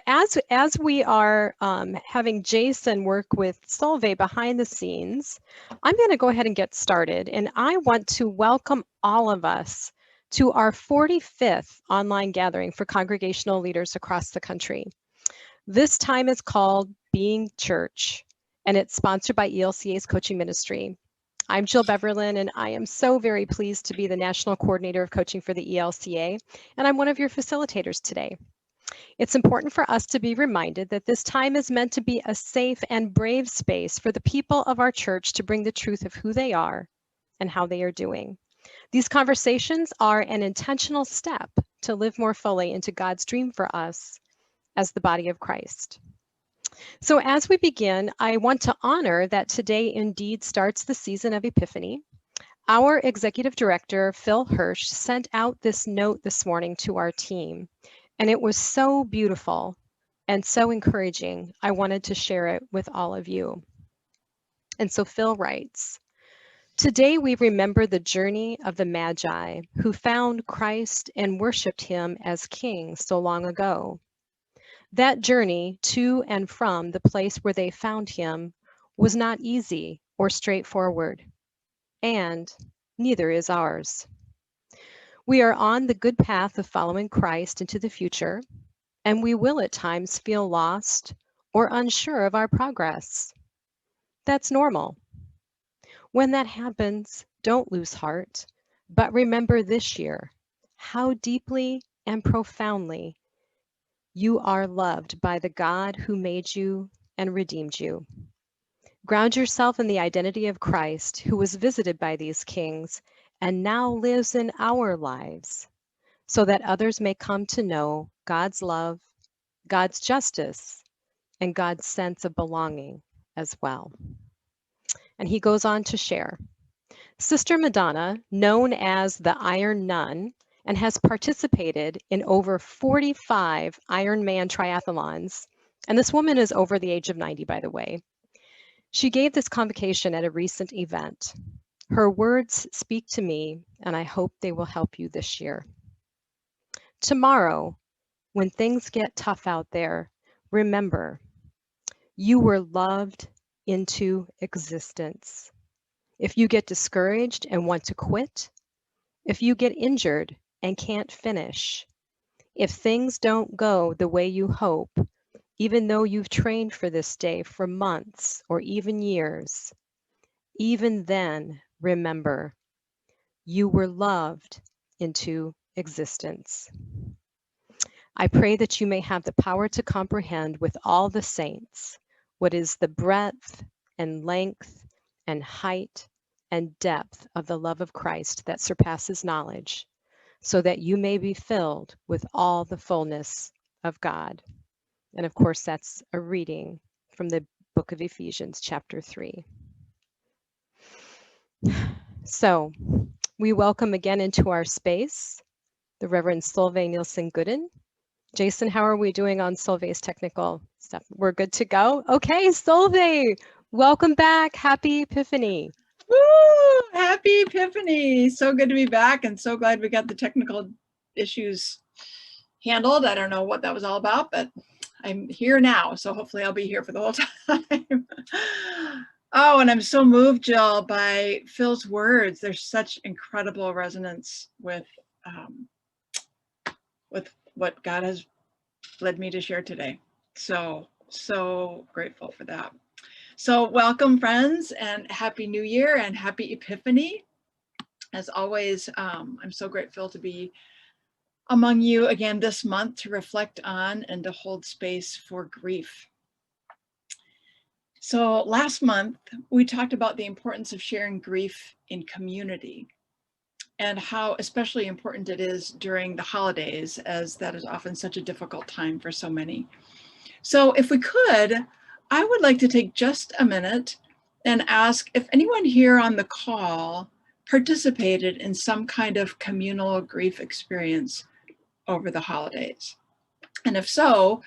as we are having Jason work with Solveig behind the scenes, I'm going to go ahead and get started. And I want to welcome all of us to our 45th online gathering for congregational leaders across the country. This time is called Being Church, and it's sponsored by ELCA's Coaching Ministry. I'm Jill Beverlin, and I am so very pleased to be the National Coordinator of Coaching for the ELCA, and I'm one of your facilitators today. It's important for us to be reminded that this time is meant to be a safe and brave space for the people of our church to bring the truth of who they are and how they are doing. These conversations are an intentional step to live more fully into God's dream for us as the body of Christ. So as we begin, I want to honor that today indeed starts the season of Epiphany. Our executive director, Phil Hirsch, sent out this note this morning to our team, and it was so beautiful and so encouraging. I wanted to share it with all of you. And so Phil writes, "Today we remember the journey of the Magi who found Christ and worshiped him as king so long ago. That journey to and from the place where they found him was not easy or straightforward, and neither is ours. We are on the good path of following Christ into the future, and we will at times feel lost or unsure of our progress. That's normal. When that happens, don't lose heart, but remember this year how deeply and profoundly you are loved by the God who made you and redeemed you. Ground yourself in the identity of Christ, who was visited by these kings and now lives in our lives, so that others may come to know God's love, God's justice, and God's sense of belonging as well." And he goes on to share, Sister Madonna, known as the Iron Nun, and has participated in over 45 Ironman triathlons. And this woman is over the age of 90, by the way. She gave this convocation at a recent event. Her words speak to me, and I hope they will help you this year. Tomorrow, when things get tough out there, remember, you were loved into existence. If you get discouraged and want to quit, if you get injured and can't finish, if things don't go the way you hope, even though you've trained for this day for months or even years, even then, remember, you were loved into existence. I pray that you may have the power to comprehend with all the saints what is the breadth and length and height and depth of the love of Christ that surpasses knowledge, so that you may be filled with all the fullness of God. And of course, that's a reading from the book of Ephesians, chapter 3. So we welcome again into our space the Reverend Solveig Nilsen-Goodin. Jason, how are we doing on Solveig's technical stuff? We're good to go? Okay, Solveig, welcome back. Happy Epiphany. Woo! Happy Epiphany. So good to be back, and so glad we got the technical issues handled. I don't know what that was all about, but I'm here now, so hopefully I'll be here for the whole time. Oh, and I'm so moved, Jill, by Phil's words. There's such incredible resonance with what God has led me to share today. So grateful for that. So welcome, friends, and Happy New Year and Happy Epiphany. As always, I'm so grateful to be among you again this month to reflect on and to hold space for grief. So last month, we talked about the importance of sharing grief in community and how especially important it is during the holidays, as that is often such a difficult time for so many. So if we could, I would like to take just a minute and ask if anyone here on the call participated in some kind of communal grief experience over the holidays. And if so,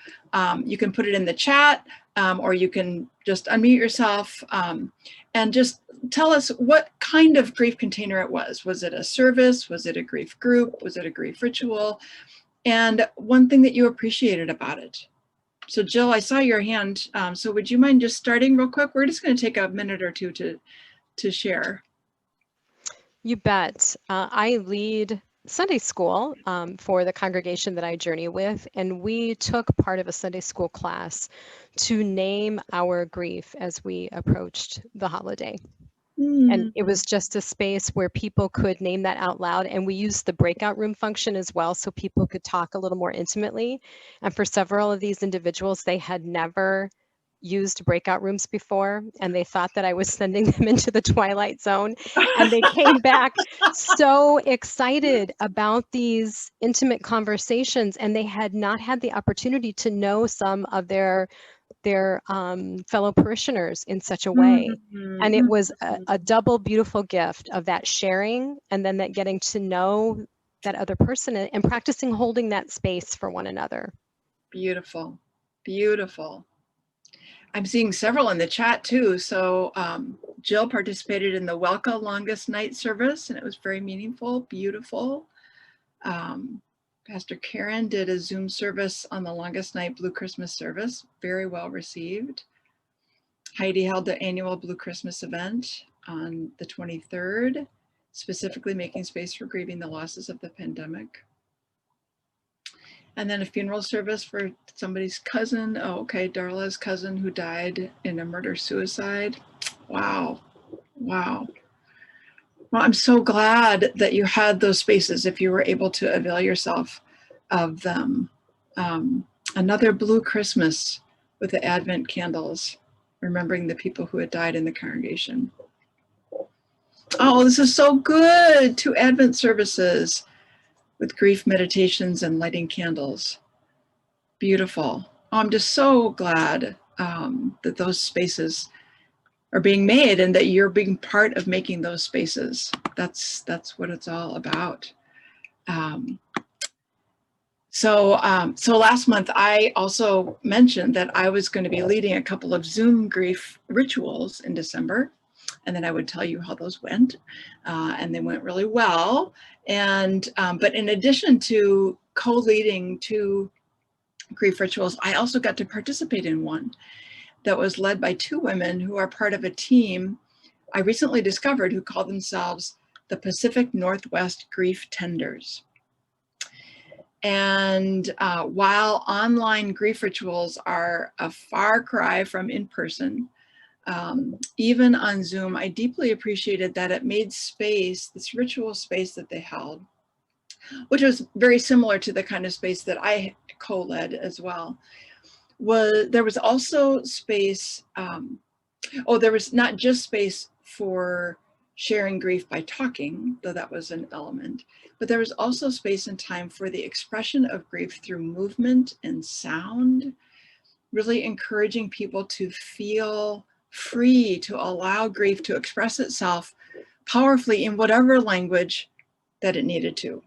you can put it in the chat, or you can just unmute yourself and just tell us what kind of grief container it was. Was it a service? Was it a grief group? Was it a grief ritual? And one thing that you appreciated about it. So Jill, I saw your hand. So would you mind just starting real quick? We're just going to take a minute or two to share. You bet. I lead Sunday school for the congregation that I journey with, and we took part of a Sunday school class to name our grief as we approached the holiday. And it was just a space where people could name that out loud. And we used the breakout room function as well, so people could talk a little more intimately. And for several of these individuals, they had never used breakout rooms before, and they thought that I was sending them into the twilight zone. And they came back so excited about these intimate conversations, and they had not had the opportunity to know some of their fellow parishioners in such a way. And it was a double beautiful gift of that sharing, and then that getting to know that other person and practicing holding that space for one another. Beautiful, beautiful. I'm seeing several in the chat too. So Jill participated in the Welka longest night service, and it was very meaningful, beautiful. Pastor Karen did a Zoom service on the longest night Blue Christmas service, very well received. Heidi held the annual Blue Christmas event on the 23rd, specifically making space for grieving the losses of the pandemic. And then a funeral service for somebody's cousin. Oh, okay, Darla's cousin who died in a murder-suicide. Wow, wow. Well, I'm so glad that you had those spaces if you were able to avail yourself of them. Another Blue Christmas with the Advent candles, remembering the people who had died in the congregation. Oh, this is so good. 2 Advent services with grief meditations and lighting candles. Beautiful. Oh, I'm just so glad that those spaces are being made and that you're being part of making those spaces. That's what it's all about. So last month I also mentioned that I was going to be leading a couple of Zoom grief rituals in December, and then I would tell you how those went, and they went really well. And but in addition to co-leading 2 grief rituals, I also got to participate in one that was led by 2 women who are part of a team I recently discovered who call themselves the Pacific Northwest Grief Tenders. And while online grief rituals are a far cry from in-person, even on Zoom, I deeply appreciated that it made space, this ritual space that they held, which was very similar to the kind of space that I co-led as well. There was also space, there was not just space for sharing grief by talking, though that was an element, but there was also space and time for the expression of grief through movement and sound, really encouraging people to feel free to allow grief to express itself powerfully in whatever language that it needed to,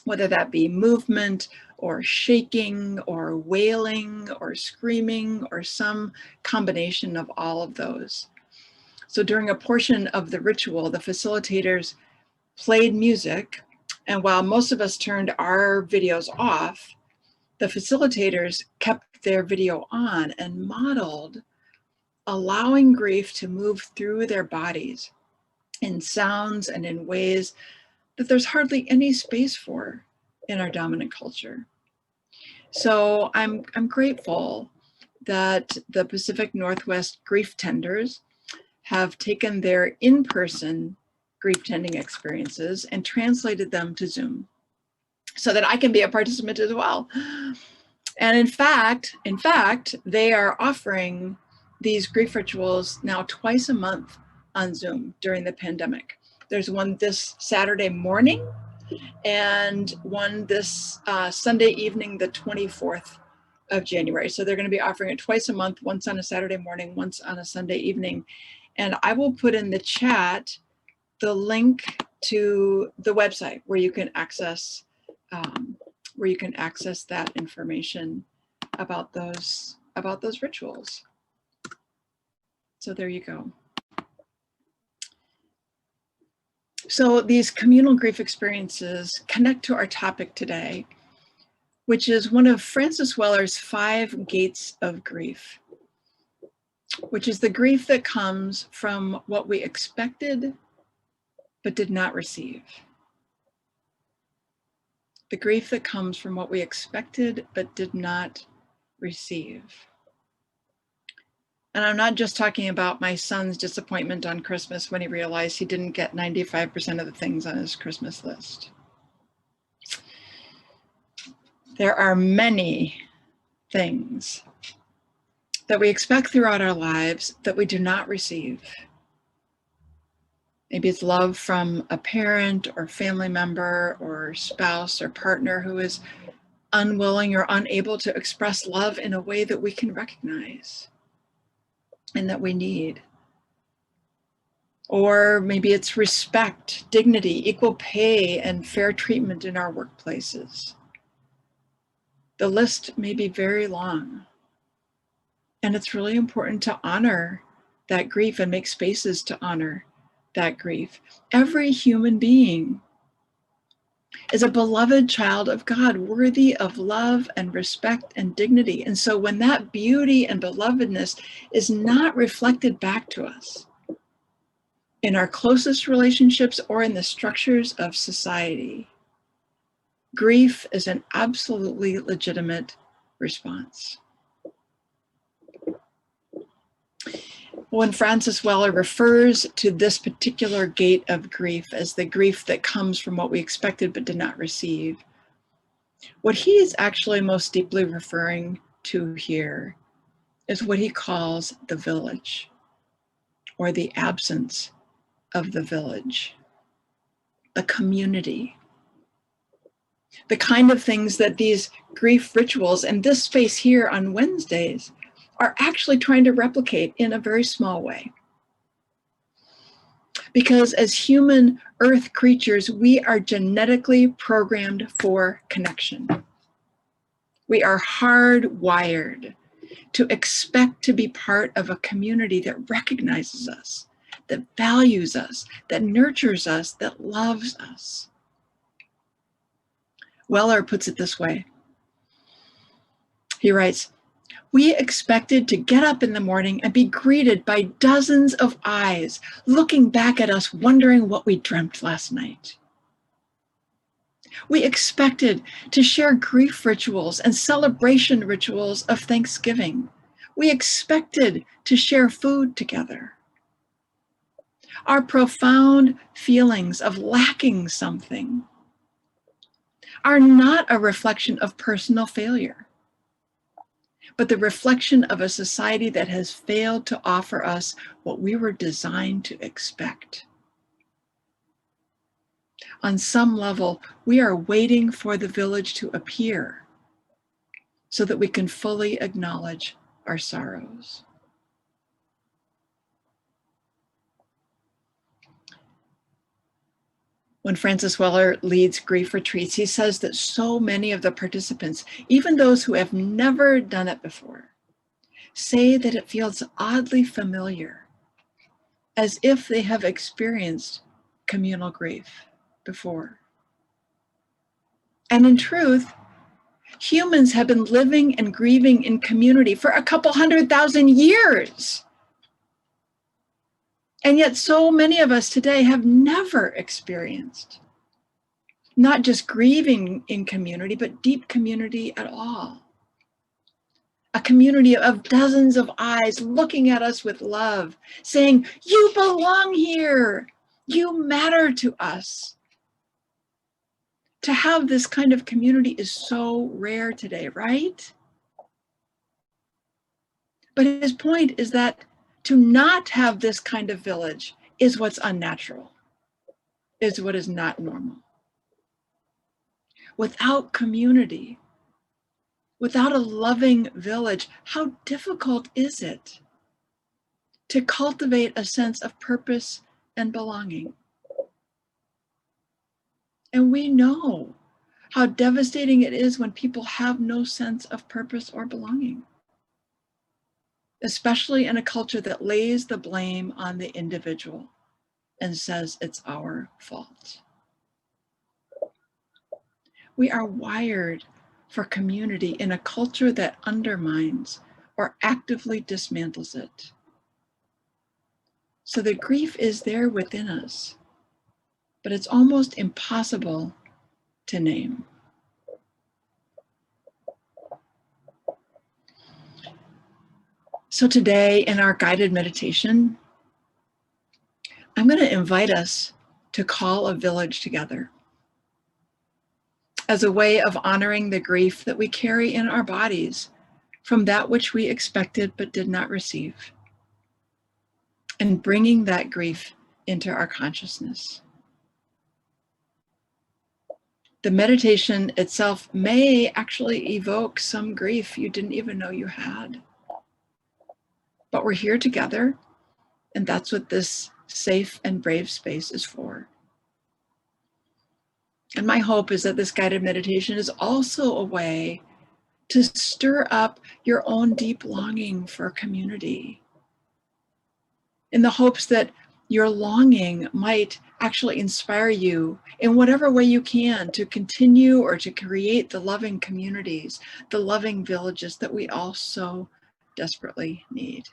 whether that be movement or shaking or wailing or screaming or some combination of all of those. So during a portion of the ritual, the facilitators played music, and while most of us turned our videos off, the facilitators kept their video on and modeled allowing grief to move through their bodies in sounds and in ways that there's hardly any space for in our dominant culture. So I'm grateful that the Pacific Northwest Grief Tenders have taken their in-person grief tending experiences and translated them to Zoom so that I can be a participant as well. And in fact, they are offering these grief rituals now twice a month on Zoom during the pandemic. There's one this Saturday morning and one this Sunday evening, the 24th of January. So they're going to be offering it twice a month, once on a Saturday morning, once on a Sunday evening. And I will put in the chat the link to the website where you can access that information about those rituals. So there you go. So these communal grief experiences connect to our topic today, which is one of Francis Weller's 5 gates of grief, which is the grief that comes from what we expected but did not receive. The grief that comes from what we expected but did not receive. And I'm not just talking about my son's disappointment on Christmas when he realized he didn't get 95% of the things on his Christmas list. There are many things that we expect throughout our lives that we do not receive. Maybe it's love from a parent or family member or spouse or partner who is unwilling or unable to express love in a way that we can recognize and that we need. Or maybe it's respect, dignity, equal pay, and fair treatment in our workplaces. The list may be very long. And it's really important to honor that grief and make spaces to honor that grief. Every human being is a beloved child of God, worthy of love and respect and dignity. And so when that beauty and belovedness is not reflected back to us in our closest relationships or in the structures of society, grief is an absolutely legitimate response. When Francis Weller refers to this particular gate of grief as the grief that comes from what we expected but did not receive, what he is actually most deeply referring to here is what he calls the village, or the absence of the village, the community, the kind of things that these grief rituals and this space here on Wednesdays are actually trying to replicate in a very small way. Because as human earth creatures, we are genetically programmed for connection. We are hardwired to expect to be part of a community that recognizes us, that values us, that nurtures us, that loves us. Weller puts it this way. He writes, "We expected to get up in the morning and be greeted by dozens of eyes looking back at us, wondering what we dreamt last night. We expected to share grief rituals and celebration rituals of Thanksgiving. We expected to share food together. Our profound feelings of lacking something are not a reflection of personal failure, but the reflection of a society that has failed to offer us what we were designed to expect. On some level, we are waiting for the village to appear so that we can fully acknowledge our sorrows." When Francis Weller leads grief retreats, he says that so many of the participants, even those who have never done it before, say that it feels oddly familiar, as if they have experienced communal grief before. And in truth, humans have been living and grieving in community for a couple 100,000 years. And yet so many of us today have never experienced not just grieving in community, but deep community at all. A community of dozens of eyes looking at us with love, saying, "You belong here. You matter to us." To have this kind of community is so rare today, right? But his point is that to not have this kind of village is what's unnatural, is what is not normal. Without community, without a loving village, how difficult is it to cultivate a sense of purpose and belonging? And we know how devastating it is when people have no sense of purpose or belonging, especially in a culture that lays the blame on the individual and says it's our fault. We are wired for community in a culture that undermines or actively dismantles it. So the grief is there within us, but it's almost impossible to name. So today in our guided meditation, I'm going to invite us to call a village together as a way of honoring the grief that we carry in our bodies from that which we expected but did not receive, and bringing that grief into our consciousness. The meditation itself may actually evoke some grief you didn't even know you had. But we're here together, and that's what this safe and brave space is for. And my hope is that this guided meditation is also a way to stir up your own deep longing for community, in the hopes that your longing might actually inspire you in whatever way you can to continue or to create the loving communities, the loving villages that we all so desperately need.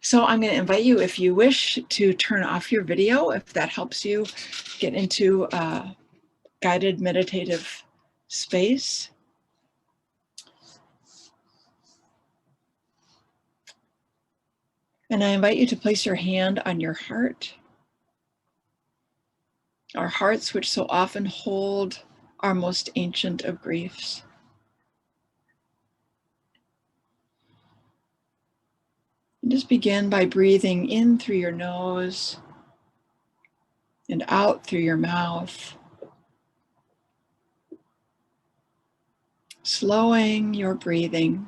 So I'm going to invite you, if you wish, to turn off your video, if that helps you get into a guided meditative space. And I invite you to place your hand on your heart, our hearts, which so often hold our most ancient of griefs. And just begin by breathing in through your nose and out through your mouth, slowing your breathing.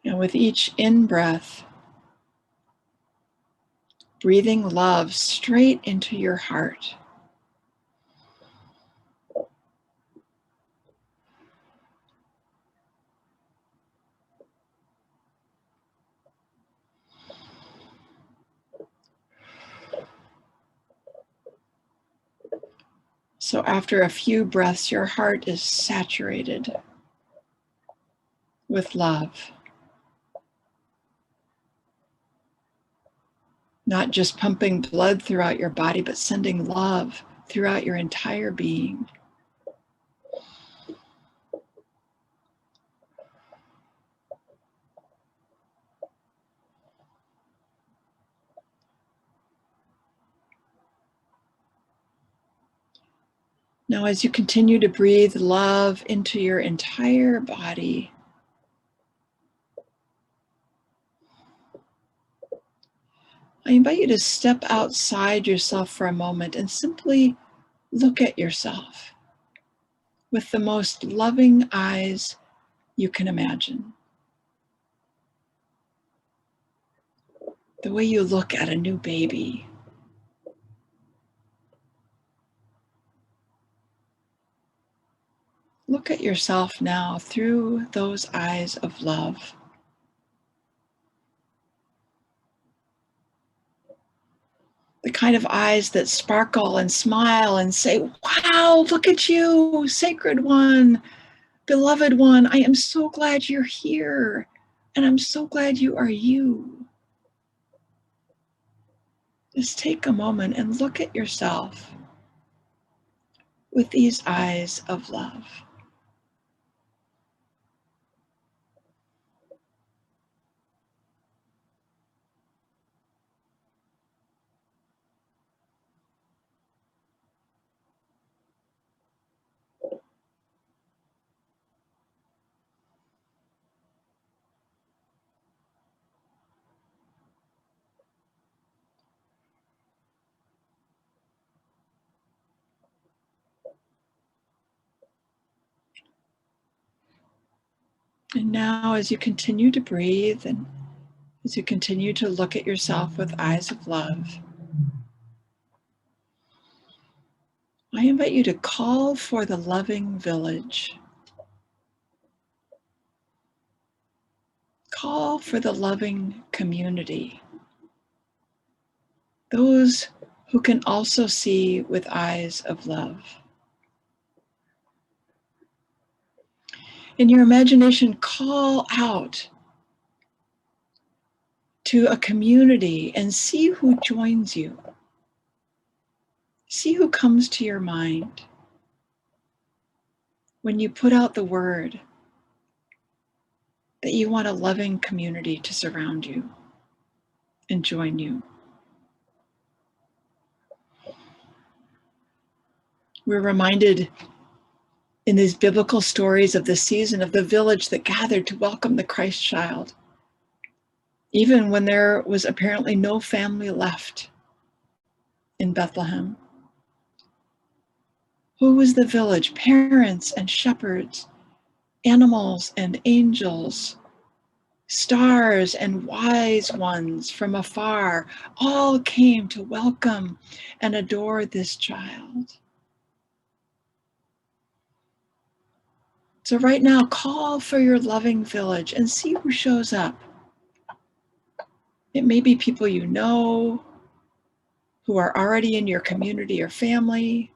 And with each in-breath, breathing love straight into your heart. So after a few breaths, your heart is saturated with love. Not just pumping blood throughout your body, but sending love throughout your entire being. Now, as you continue to breathe love into your entire body, I invite you to step outside yourself for a moment and simply look at yourself with the most loving eyes you can imagine. The way you look at a new baby. Look at yourself now through those eyes of love. The kind of eyes that sparkle and smile and say, wow, look at you, sacred one, beloved one. I am so glad you're here. And I'm so glad you are you. Just take a moment and look at yourself with these eyes of love. And now, as you continue to breathe and as you continue to look at yourself with eyes of love, I invite you to call for the loving village. Call for the loving community, those who can also see with eyes of love. In your imagination, call out to a community and see who joins you. See who comes to your mind when you put out the word that you want a loving community to surround you and join you. We're reminded in these biblical stories of the season of the village that gathered to welcome the Christ child, even when there was apparently no family left in Bethlehem. Who was the village? Parents and shepherds, animals and angels, stars and wise ones from afar, all came to welcome and adore this child. So right now, call for your loving village and see who shows up. It may be people you know who are already in your community or family.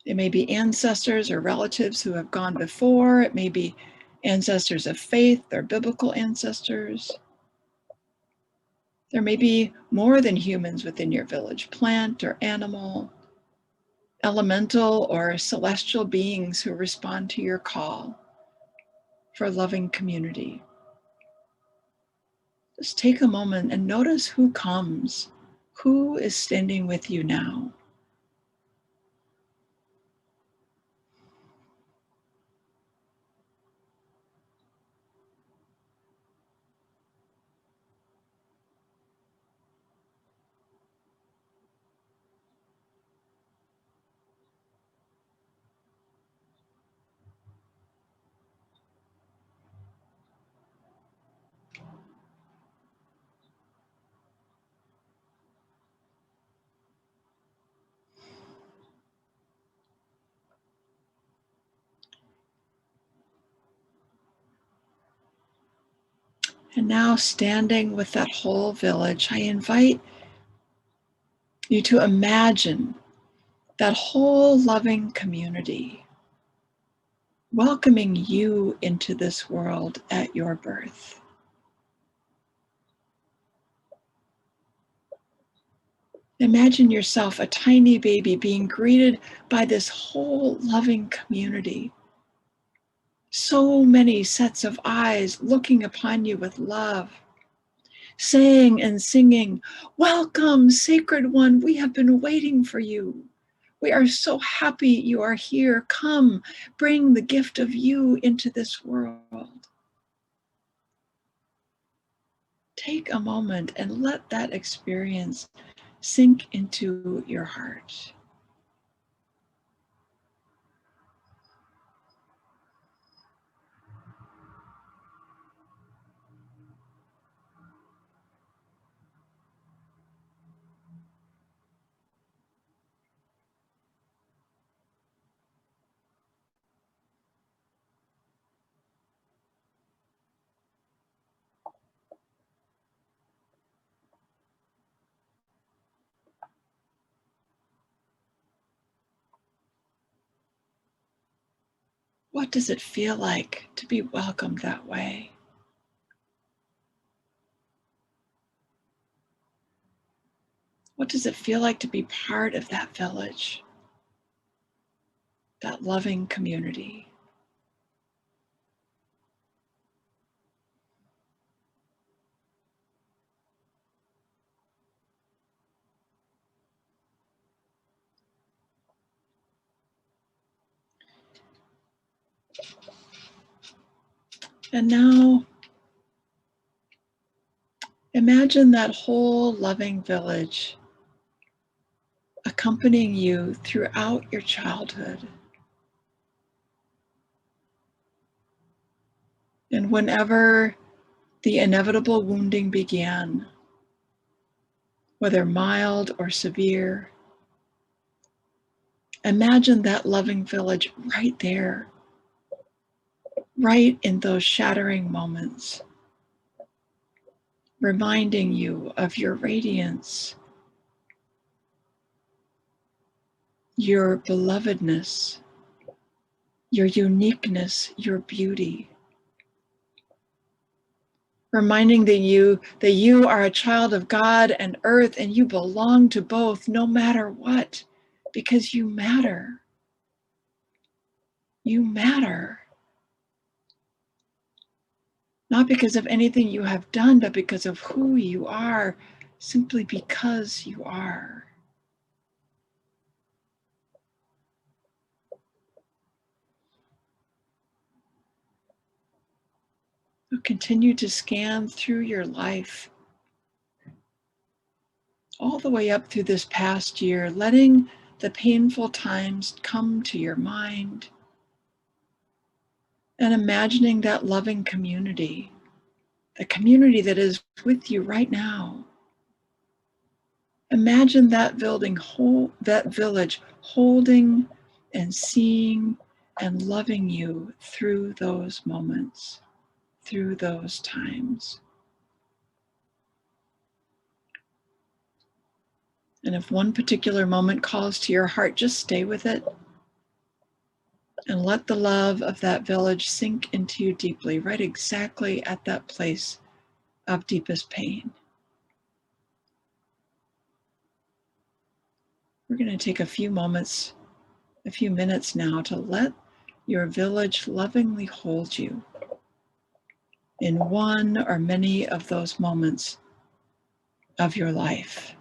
It may be ancestors or relatives who have gone before. It may be ancestors of faith or biblical ancestors. There may be more than humans within your village, plant or animal, elemental or celestial beings who respond to your call for loving community. Just take a moment and notice who comes, who is standing with you now. And now, standing with that whole village, I invite you to imagine that whole loving community welcoming you into this world at your birth. Imagine yourself, a tiny baby, being greeted by this whole loving community. So many sets of eyes looking upon you with love, saying and singing, "Welcome, Sacred One, we have been waiting for you. We are so happy you are here. Come, bring the gift of you into this world." Take a moment and let that experience sink into your heart. What does it feel like to be welcomed that way? What does it feel like to be part of that village, that loving community? And now, imagine that whole loving village accompanying you throughout your childhood. And whenever the inevitable wounding began, whether mild or severe, imagine that loving village right there, right in those shattering moments, reminding you of your radiance, your belovedness, your uniqueness, your beauty. Reminding that you are a child of God and earth, and you belong to both no matter what, because you matter. You matter. Not because of anything you have done, but because of who you are, simply because you are. So continue to scan through your life, all the way up through this past year, letting the painful times come to your mind and imagining that loving community, the community that is with you right now. Imagine that village holding and seeing and loving you through those moments, through those times. And if one particular moment calls to your heart, just stay with it and let the love of that village sink into you deeply, right exactly at that place of deepest pain. We're going to take a few minutes now to let your village lovingly hold you in one or many of those moments of your life.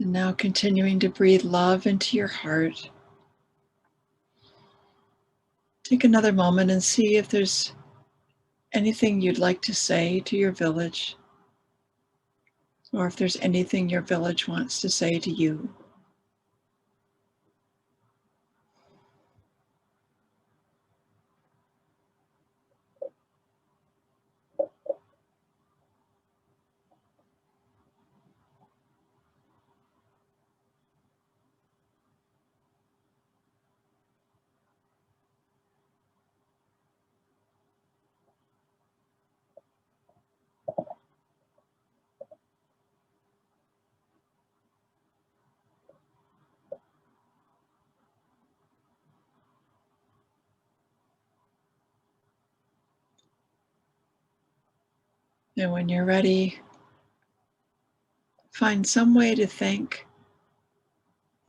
And now continuing to breathe love into your heart. Take another moment and see if there's anything you'd like to say to your village, or if there's anything your village wants to say to you. And when you're ready, find some way to thank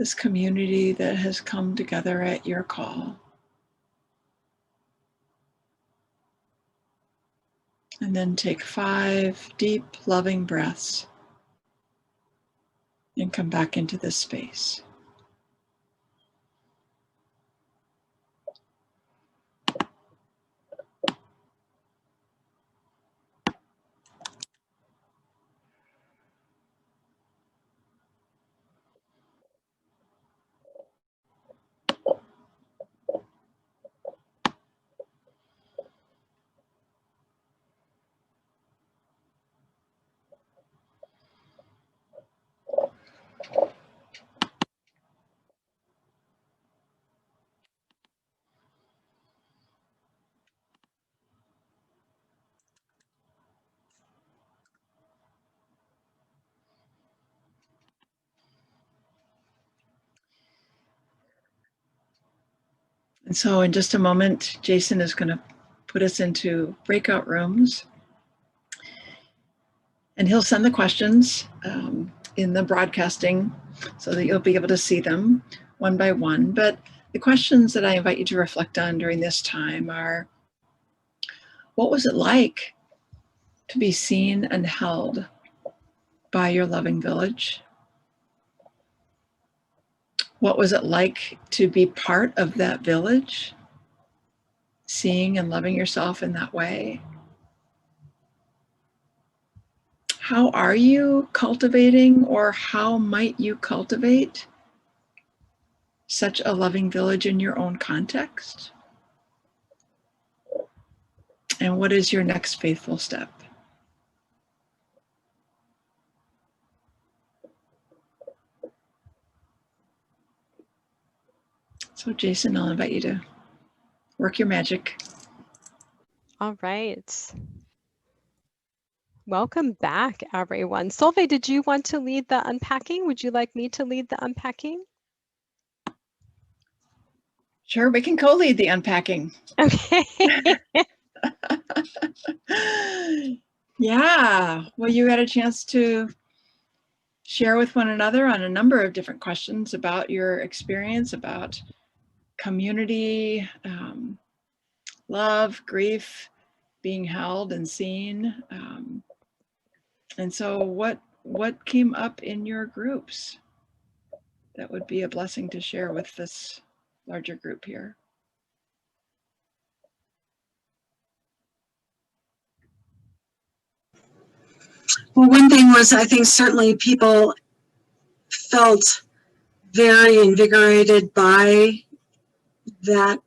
this community that has come together at your call. And then take 5 deep, loving breaths and come back into this space. And so in just a moment, Jason is going to put us into breakout rooms. And he'll send the questions in the broadcasting so that you'll be able to see them one by one. But the questions that I invite you to reflect on during this time are, what was it like to be seen and held by your loving village? What was it like to be part of that village, seeing and loving yourself in that way? How are you cultivating, or how might you cultivate such a loving village in your own context? And what is your next faithful step? So Jason, I'll invite you to work your magic. All right. Welcome back, everyone. Solveig, did you want to lead the unpacking? Would you like me to lead the unpacking? Sure, we can co-lead the unpacking. Okay. Yeah, well, you had a chance to share with one another on a number of different questions about your experience, about community, love, grief, being held and seen. And so what came up in your groups that would be a blessing to share with this larger group here? Well, one thing was, I think certainly people felt very invigorated by that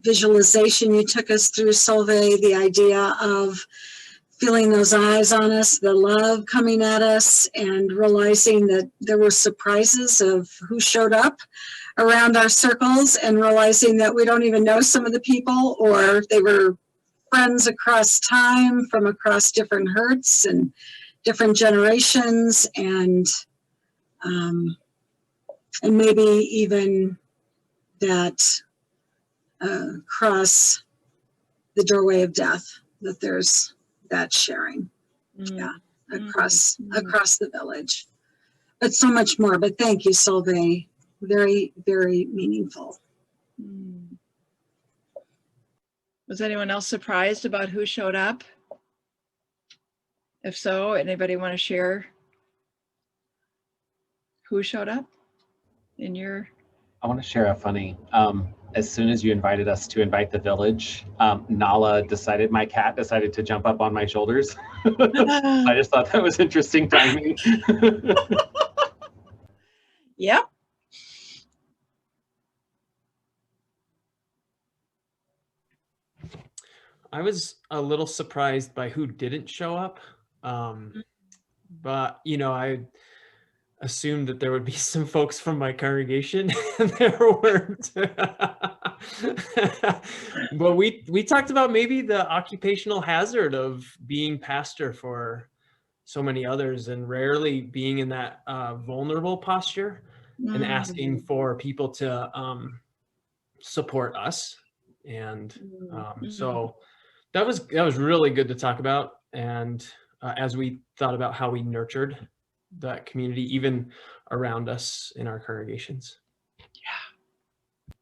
visualization you took us through, Solveig, the idea of feeling those eyes on us, the love coming at us, and realizing that there were surprises of who showed up around our circles, and realizing that we don't even know some of the people, or they were friends across time from across different hurts and different generations, and maybe even that cross the doorway of death, that there's that sharing, across the village, but so much more. But thank you, Solveig. Very, very meaningful. Was anyone else surprised about who showed up? If so, anybody want to share who showed up in your? I want to share a funny, as soon as you invited us to invite the village, my cat decided to jump up on my shoulders. I just thought that was interesting timing. Yep. I was a little surprised by who didn't show up. But, I assumed that there would be some folks from my congregation, and there weren't. But we talked about maybe the occupational hazard of being pastor for so many others, and rarely being in that vulnerable posture and asking for people to support us. And so that was really good to talk about. And as we thought about how we nurtured that community, even around us in our congregations. Yeah.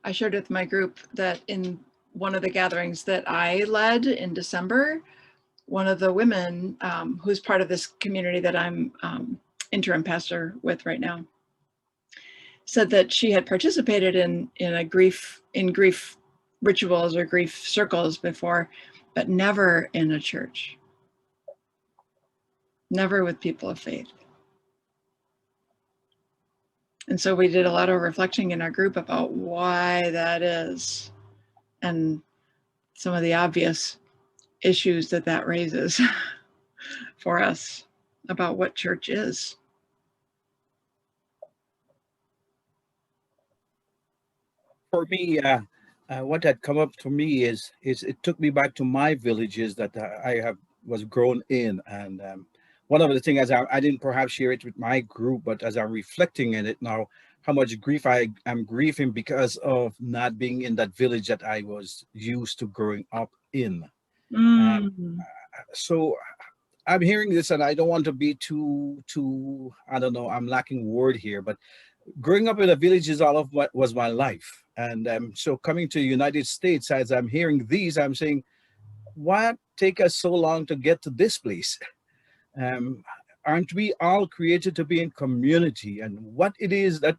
I shared with my group that in one of the gatherings that I led in December, one of the women who's part of this community that I'm interim pastor with right now, said that she had participated in grief rituals or grief circles before, but never in a church, never with people of faith. And so we did a lot of reflecting in our group about why that is, and some of the obvious issues that raises for us about what church is. For me, what had come up to me is it took me back to my villages that was grown in, and one of the things, as I didn't perhaps share it with my group, but as I'm reflecting in it now, how much grief I'm grieving because of not being in that village that I was used to growing up in. Mm. So I'm hearing this, and I don't want to be I don't know, I'm lacking word here, but growing up in a village is all of what was my life. And so coming to the United States, as I'm hearing these, I'm saying, what take us so long to get to this place? Um, aren't we all created to be in community? And what it is that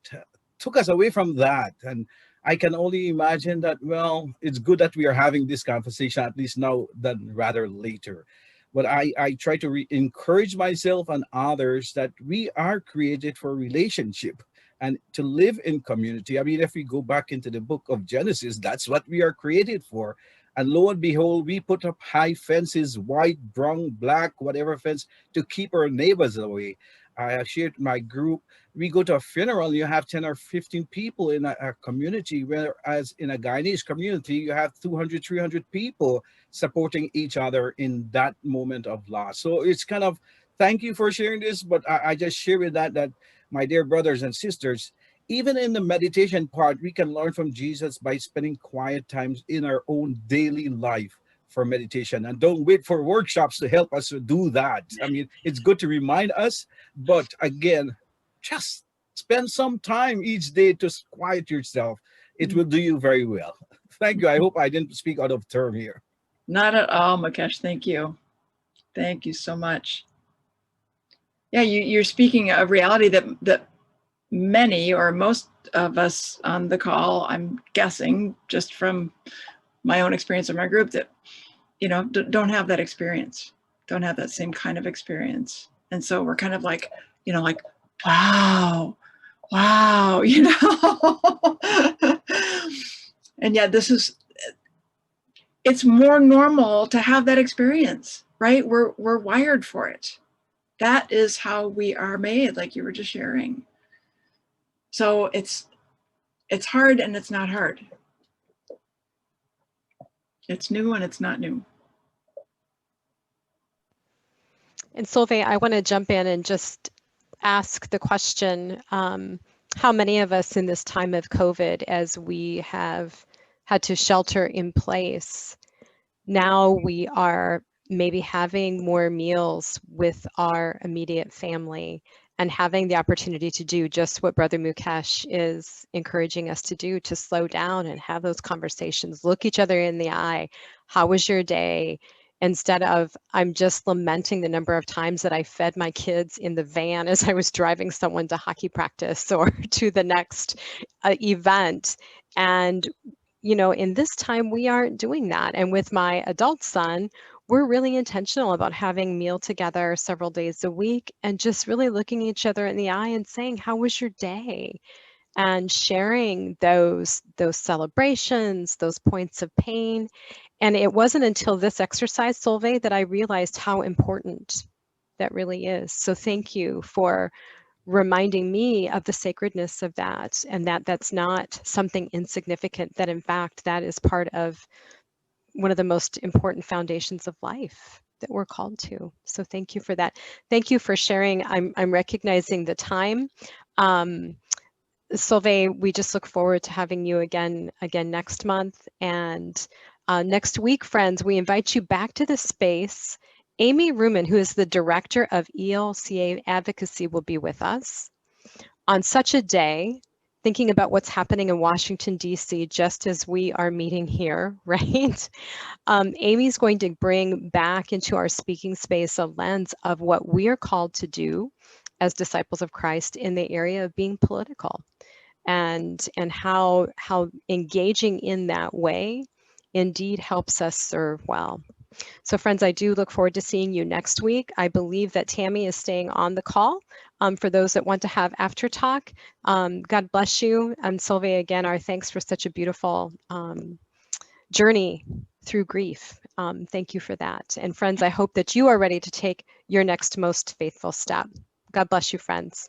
took us away from that? And I can only imagine that, well, it's good that we are having this conversation, at least now than rather later. But I try to encourage myself and others that we are created for relationship and to live in community. I mean, if we go back into the book of Genesis, that's what we are created for. And lo and behold, we put up high fences, white, brown, black, whatever fence, to keep our neighbors away. I have shared my group. We go to a funeral, you have 10 or 15 people in a community, whereas in a Guyanese community, you have 200, 300 people supporting each other in that moment of loss. So it's kind of, thank you for sharing this, but I just share with that my dear brothers and sisters, even in the meditation part, we can learn from Jesus by spending quiet times in our own daily life for meditation. And don't wait for workshops to help us do that. I mean, it's good to remind us, but again, just spend some time each day to quiet yourself. It will do you very well. Thank you. I hope I didn't speak out of term here. Not at all, Mukesh. Thank you. Thank you so much. Yeah, you're speaking of reality that many or most of us on the call, I'm guessing, just from my own experience in my group, that, you know, don't have that experience, don't have that same kind of experience. And so we're kind of like, you know, like, wow, you know. And yet it's more normal to have that experience, right? We're wired for it. That is how we are made, like you were just sharing. So it's hard and it's not hard. It's new and it's not new. And Solveig, I want to jump in and just ask the question, how many of us in this time of COVID, as we have had to shelter in place, now we are maybe having more meals with our immediate family and having the opportunity to do just what Brother Mukesh is encouraging us to do, to slow down and have those conversations, look each other in the eye. How was your day? Instead of, I'm just lamenting the number of times that I fed my kids in the van as I was driving someone to hockey practice or to the next event. And, you know, in this time, we aren't doing that. And with my adult son, we're really intentional about having meal together several days a week and just really looking each other in the eye and saying, how was your day? And sharing those celebrations, those points of pain. And it wasn't until this exercise, Solveig, that I realized how important that really is. So thank you for reminding me of the sacredness of that, and that that's not something insignificant, that in fact, that is part of one of the most important foundations of life that we're called to. So thank you for that. Thank you for sharing. I'm recognizing the time. Solveig, we just look forward to having you again next month. And next week, friends, we invite you back to the space. Amy Ruman, who is the director of ELCA advocacy, will be with us on such a day, thinking about what's happening in Washington, D.C., just as we are meeting here, right? Amy's going to bring back into our speaking space a lens of what we are called to do as disciples of Christ in the area of being political, and how engaging in that way indeed helps us serve well. So friends, I do look forward to seeing you next week. I believe that Tammy is staying on the call for those that want to have after talk. God bless you. And Solveig, again, our thanks for such a beautiful journey through grief. Thank you for that. And friends, I hope that you are ready to take your next most faithful step. God bless you, friends.